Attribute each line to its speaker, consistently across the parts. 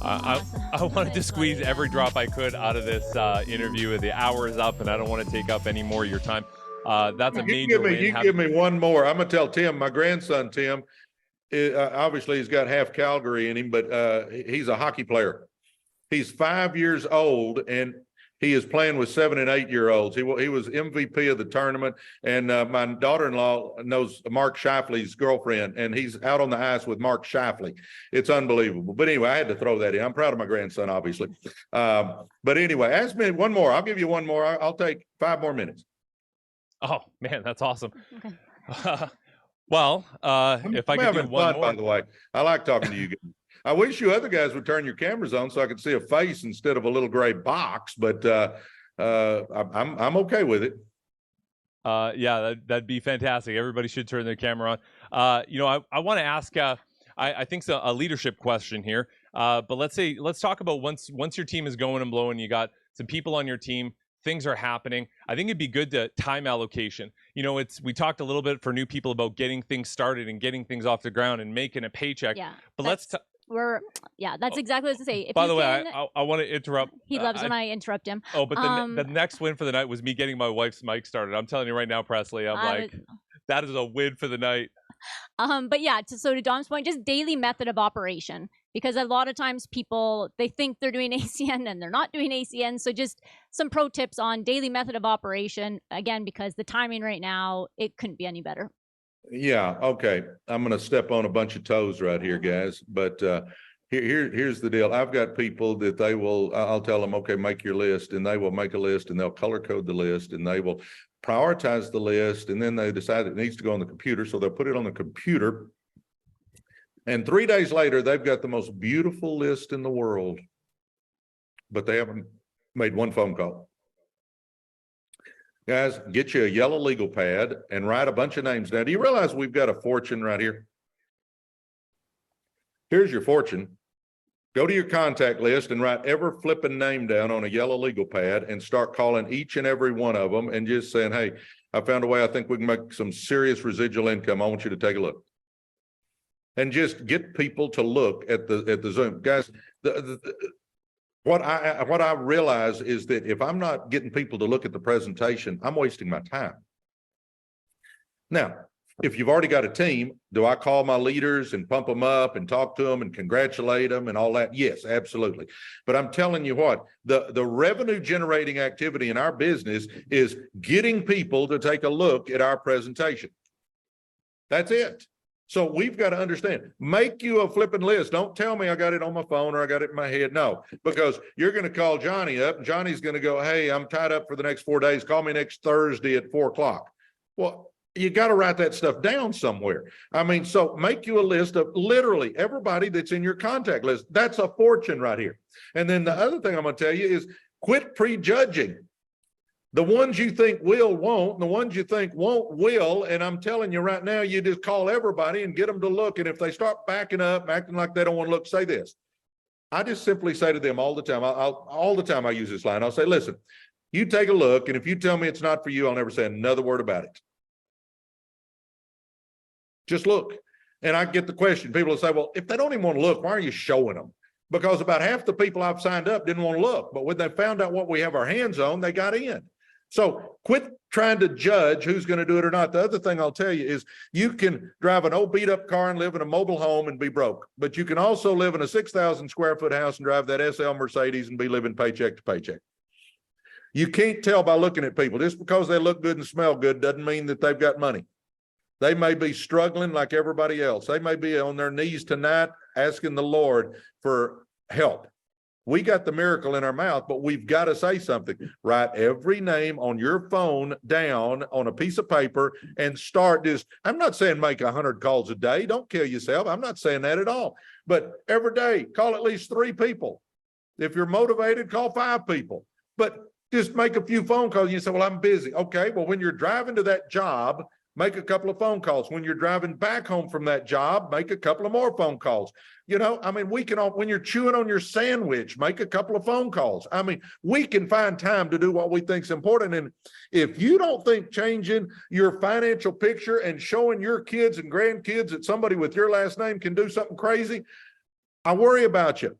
Speaker 1: I wanted to squeeze every drop I could out of this interview. The hour is up, and I don't want to take up any more of your time. That's a major win.
Speaker 2: You give me one more. I'm gonna tell Tim, my grandson Tim. Obviously, he's got half Calgary in him, but he's a hockey player. He's 5 years old, and he is playing with 7- and 8-year-olds. He was MVP of the tournament, and my daughter-in-law knows Mark Shifley's girlfriend, and he's out on the ice with Mark Shifley. It's unbelievable. But anyway, I had to throw that in. I'm proud of my grandson, obviously. But anyway, ask me one more. I'll give you one more. I'll take 5 more minutes.
Speaker 1: Oh, man, that's awesome. Okay. Well, if I could do one more.
Speaker 2: By the way, I like talking to you guys. I wish you other guys would turn your cameras on so I could see a face instead of a little gray box, but I'm okay with it.
Speaker 1: Yeah, that'd be fantastic. Everybody should turn their camera on. I want to ask, I think it's a leadership question here, but let's talk about once your team is going and blowing, you got some people on your team, things are happening. I think it'd be good to time allocation. We talked a little bit for new people about getting things started and getting things off the ground and making a paycheck.
Speaker 3: Yeah,
Speaker 1: but
Speaker 3: that's exactly what I was to say.
Speaker 1: By the way, I want to interrupt.
Speaker 3: He loves when I interrupt him.
Speaker 1: Oh, but the next win for the night was me getting my wife's mic started. I'm telling you right now, Presley, that is a win for the night.
Speaker 3: But yeah, so to Dom's point, just daily method of operation, because a lot of times people, they think they're doing ACN and they're not doing ACN. So just some pro tips on daily method of operation, again, because the timing right now, it couldn't be any better.
Speaker 2: Yeah, okay. I'm going to step on a bunch of toes right here, guys. But here's the deal. I've got people that I'll tell them, okay, make your list, and they will make a list, and they'll color code the list, and they will prioritize the list, and then they decide it needs to go on the computer, so they'll put it on the computer. And 3 days later, they've got the most beautiful list in the world, but they haven't made one phone call. Guys, get you a yellow legal pad and write a bunch of names down. Do you realize we've got a fortune right here? Here's your fortune. Go to your contact list and write every flipping name down on a yellow legal pad and start calling each and every one of them and just saying, hey, I found a way I think we can make some serious residual income. I want you to take a look. And just get people to look at the Zoom. Guys, what I realize is that if I'm not getting people to look at the presentation, I'm wasting my time. Now, if you've already got a team, do I call my leaders and pump them up and talk to them and congratulate them and all that? Yes, absolutely. But I'm telling you what, the revenue generating activity in our business is getting people to take a look at our presentation. That's it. So we've got to understand, make you a flipping list. Don't tell me I got it on my phone or I got it in my head. No, because you're going to call Johnny up and Johnny's going to go, hey, I'm tied up for the next 4 days. Call me next Thursday at 4 o'clock. Well, you got to write that stuff down somewhere. I mean, so make you a list of literally everybody that's in your contact list. That's a fortune right here. And then the other thing I'm going to tell you is quit prejudging. The ones you think will, won't, and the ones you think won't, will. And I'm telling you right now, you just call everybody and get them to look. And if they start backing up, acting like they don't want to look, say this. I just simply say to them all the time, all the time I use this line. I'll say, listen, you take a look, and if you tell me it's not for you, I'll never say another word about it. Just look. And I get the question. People will say, well, if they don't even want to look, why are you showing them? Because about half the people I've signed up didn't want to look. But when they found out what we have our hands on, they got in. So quit trying to judge who's going to do it or not. The other thing I'll tell you is you can drive an old beat up car and live in a mobile home and be broke, but you can also live in a 6,000 square foot house and drive that SL Mercedes and be living paycheck to paycheck. You can't tell by looking at people. Just because they look good and smell good doesn't mean that they've got money. They may be struggling like everybody else. They may be on their knees tonight asking the Lord for help. We got the miracle in our mouth, but we've got to say something. Write every name on your phone down on a piece of paper and start this. I'm not saying make 100 calls a day. Don't kill yourself. I'm not saying that at all. But every day, call at least 3 people. If you're motivated, call 5 people. But just make a few phone calls. You say, well, I'm busy. Okay, well, when you're driving to that job, make a couple of phone calls. When you're driving back home from that job, make a couple of more phone calls. You know, I mean, we can all, when you're chewing on your sandwich, make a couple of phone calls. I mean, we can find time to do what we think is important. And if you don't think changing your financial picture and showing your kids and grandkids that somebody with your last name can do something crazy, I worry about you.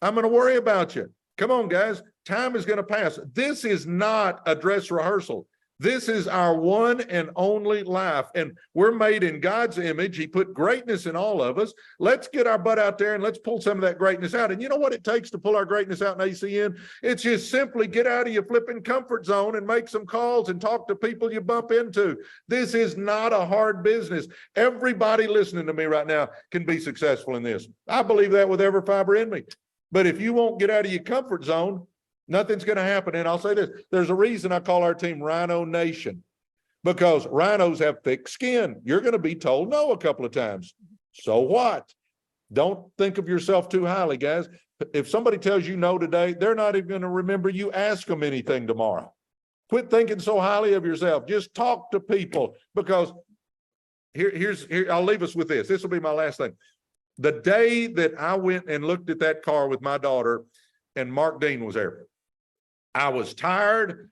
Speaker 2: I'm going to worry about you. Come on, guys. Time is going to pass. This is not a dress rehearsal. This is our one and only life. And we're made in God's image. He put greatness in all of us. Let's get our butt out there and let's pull some of that greatness out. And you know what it takes to pull our greatness out in ACN? It's just simply get out of your flipping comfort zone and make some calls and talk to people you bump into. This is not a hard business. Everybody listening to me right now can be successful in this. I believe that with every fiber in me. But if you won't get out of your comfort zone, nothing's going to happen. And I'll say this, there's a reason I call our team Rhino Nation, because rhinos have thick skin. You're going to be told no a couple of times. So what? Don't think of yourself too highly, guys. If somebody tells you no today, they're not even going to remember you ask them anything tomorrow. Quit thinking so highly of yourself. Just talk to people, because here, I'll leave us with this. This will be my last thing. The day that I went and looked at that car with my daughter and Mark Dean was there, I was tired.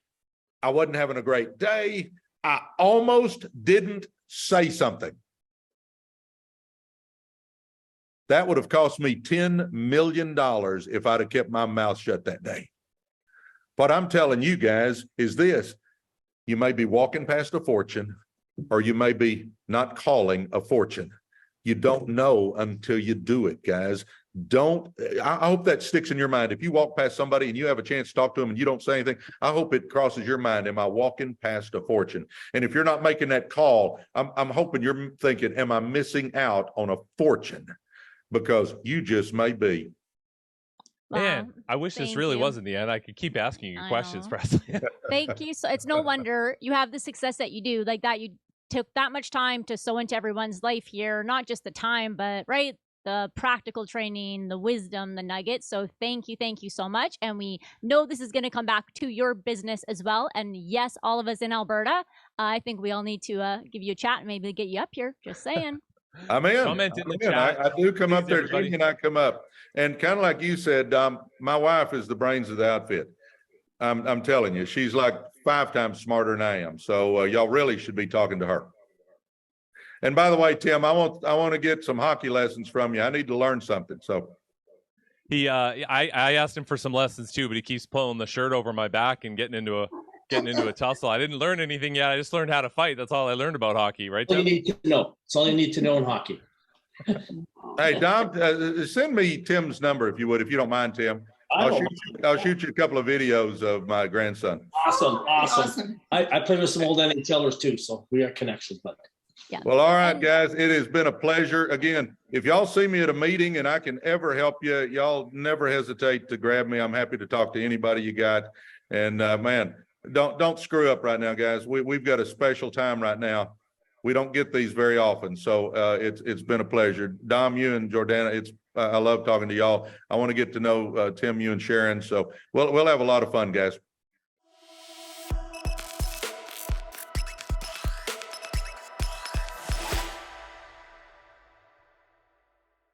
Speaker 2: I wasn't having a great day. I almost didn't say something. That would have cost me $10 million if I'd have kept my mouth shut that day. What I'm telling you guys is this: you may be walking past a fortune, or you may be not calling a fortune. You don't know until you do it, guys. I hope that sticks in your mind. If you walk past somebody and you have a chance to talk to them and you don't say anything, I hope it crosses your mind. Am I walking past a fortune? And if you're not making that call, I'm hoping you're thinking, am I missing out on a fortune? Because you just may be.
Speaker 1: Man, I wish this really wasn't the end. I could keep asking you questions, Presley.
Speaker 3: Thank you. So it's no wonder you have the success that you do, like that. You took that much time to sow into everyone's life here, not just the time, but right, the practical training, the wisdom, the nuggets. So thank you so much. And we know this is going to come back to your business as well. And yes, all of us in Alberta, I think we all need to give you a chat and maybe get you up here. Just saying.
Speaker 2: I'm in.
Speaker 1: Comment in the chat.
Speaker 2: I do come up there,
Speaker 1: everybody.
Speaker 2: Jamie, and I come up. And kind of like you said, my wife is the brains of the outfit. I'm telling you, she's like 5 times smarter than I am. So y'all really should be talking to her. And by the way, Tim, I want to get some hockey lessons from you. I need to learn something. So
Speaker 1: I asked him for some lessons too, but he keeps pulling the shirt over my back and getting into a tussle. I didn't learn anything yet. I just learned how to fight. That's all I learned about hockey, right, Tim?
Speaker 4: All you need to know. It's all you need to know in hockey.
Speaker 2: hey, Dom, send me Tim's number if you would, if you don't mind, Tim. I'll shoot you a couple of videos of my grandson.
Speaker 4: Awesome. I play with some old NHLers too, so we are connections, but.
Speaker 3: Yeah.
Speaker 2: Well, all right, guys, it has been a pleasure. Again, if y'all see me at a meeting and I can ever help you, y'all never hesitate to grab me. I'm happy to talk to anybody you got. And man, don't screw up right now, guys. We've got a special time right now. We don't get these very often. So it's been a pleasure. Dom, you and Jordana, I love talking to y'all. I want to get to know Tim, you and Sharon. So we'll have a lot of fun, guys.